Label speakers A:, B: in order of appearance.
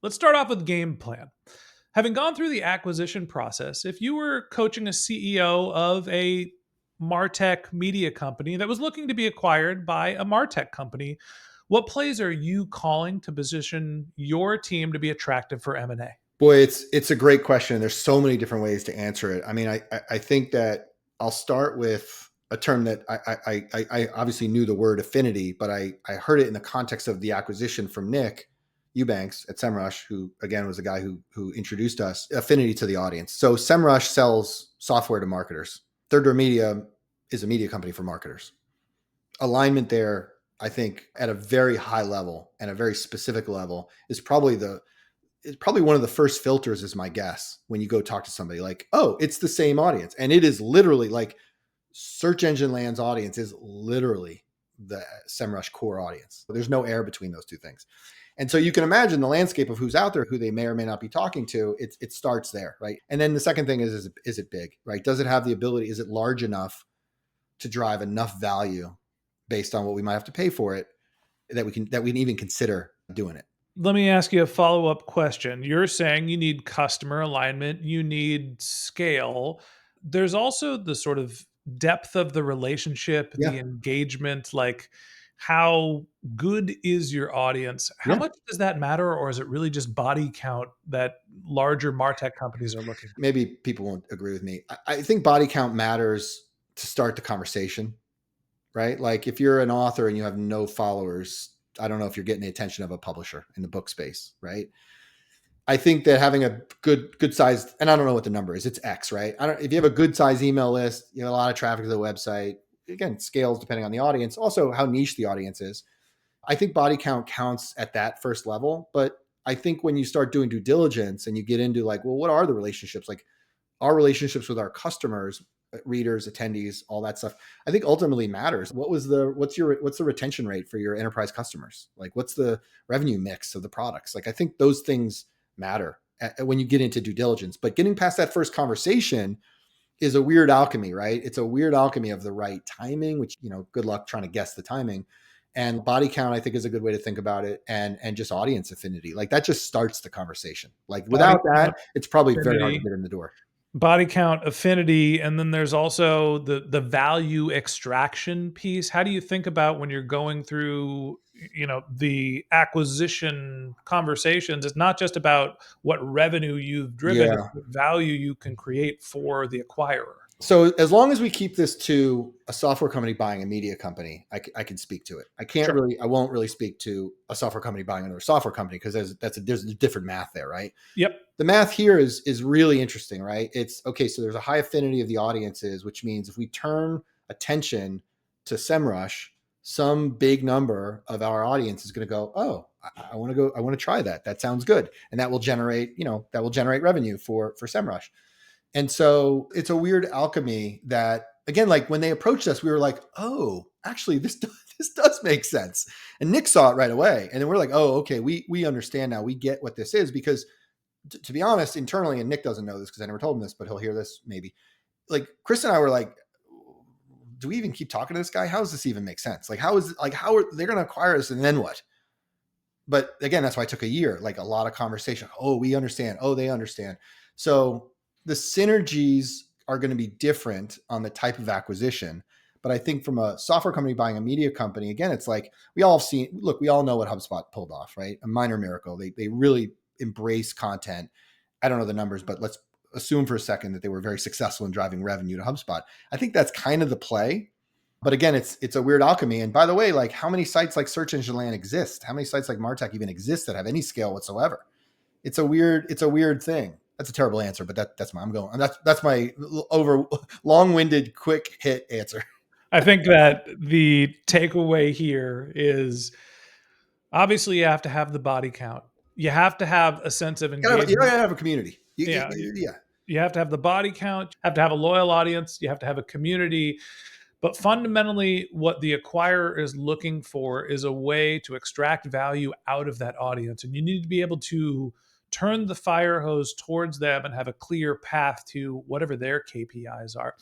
A: Let's start off with game plan. Having gone through the acquisition process, if you were coaching a CEO of a Martech media company that was looking to be acquired by a Martech company, what plays are you calling to position your team to be attractive for M&A?
B: Boy, it's a great question. There's so many different ways to answer it. I mean, I think that I'll start with a term that I obviously knew the word affinity, but I heard it in the context of the acquisition from Nick Eubanks at SEMrush, who again was the guy who introduced us, affinity to the audience. So SEMrush sells software to marketers. Third Door Media is a media company for marketers. Alignment there, I think, at a very high level and a very specific level is probably one of the first filters, is my guess, when you go talk to somebody like, oh, it's the same audience. And it is literally like search engine land's audience is literally the SEMrush core audience. There's no air between those two things. And so you can imagine the landscape of who's out there, who they may or may not be talking to. It starts there, right? And then the second thing is it big, right? Does it have the ability? Is it large enough to drive enough value based on what we might have to pay for it that we can even consider doing it?
A: Let me ask you a follow-up question. You're saying you need customer alignment, you need scale. There's also the sort of depth of the relationship,
B: Yeah,
A: the engagement, like how good is your audience? How
B: yeah.
A: much does that matter, or is it really just body count that larger MarTech companies are looking at?
B: Maybe people won't agree with me. I think body count matters to start the conversation, right? Like if you're an author and you have no followers, I don't know if you're getting the attention of a publisher in the book space, right? I think that having a good sized, and I don't know what the number is, it's X, right? If you have a good sized email list, you have a lot of traffic to the website. Again, scales depending on the audience, also how niche the audience is. I think body count counts at that first level, but I think when you start doing due diligence and you get into like, well, what are the relationships? Like our relationships with our customers, readers, attendees, all that stuff, I think ultimately matters. What's the retention rate for your enterprise customers? Like what's the revenue mix of the products? Like I think those things matter when you get into due diligence. But getting past that first conversation is a weird alchemy, right? It's a weird alchemy of the right timing, which, good luck trying to guess the timing. And body count, I think, is a good way to think about it. And just audience affinity. Like that just starts the conversation. Like
A: Body
B: without that,
A: count,
B: it's probably very hard to
A: affinity,
B: get in the door.
A: body count, affinity, and then there's also the value extraction piece. How do you think about when you're going through, the acquisition conversations? It's not just about what revenue you've driven, it's
B: Yeah.
A: what value you can create for the acquirer.
B: So as long as we keep this to a software company buying a media company, I can speak to it.
A: Sure.
B: I won't really speak to a software company buying another software company because there's a different math there, right?
A: Yep.
B: The math here is really interesting, right? It's okay. So there's a high affinity of the audiences, which means if we turn attention to SEMrush, some big number of our audience is going to go, oh, I want to go, I want to try that. That sounds good. And that will generate, revenue for SEMrush. And so it's a weird alchemy that, again, like when they approached us, we were like, oh, actually, this does make sense. And Nick saw it right away. And then we're like, oh, okay, we understand now. We get what this is because to be honest, internally, and Nick doesn't know this because I never told him this, but he'll hear this maybe. Like Chris and I were like, do we even keep talking to this guy? How does this even make sense? Like, how are they going to acquire us and then what? But again, that's why it took a year, like a lot of conversation. Oh, we understand. Oh, they understand. So the synergies are going to be different on the type of acquisition. But I think from a software company buying a media company, again, it's like we all know what HubSpot pulled off, right? A minor miracle. They really embrace content. I don't know the numbers, but let's assume for a second that they were very successful in driving revenue to HubSpot. I think that's kind of the play. But again, it's a weird alchemy. And by the way, like how many sites like Search Engine Land exist? How many sites like Martech even exist that have any scale whatsoever? It's a weird thing. That's a terrible answer, but that's my over long-winded, quick hit answer.
A: I think that the takeaway here is obviously you have to have the body count. You have to have a sense of
B: You gotta
A: engagement.
B: have a community.
A: Yeah.
B: Yeah.
A: You have to have the body count, you have to have a loyal audience, you have to have a community. But fundamentally, what the acquirer is looking for is a way to extract value out of that audience. And you need to be able to turn the fire hose towards them and have a clear path to whatever their KPIs are.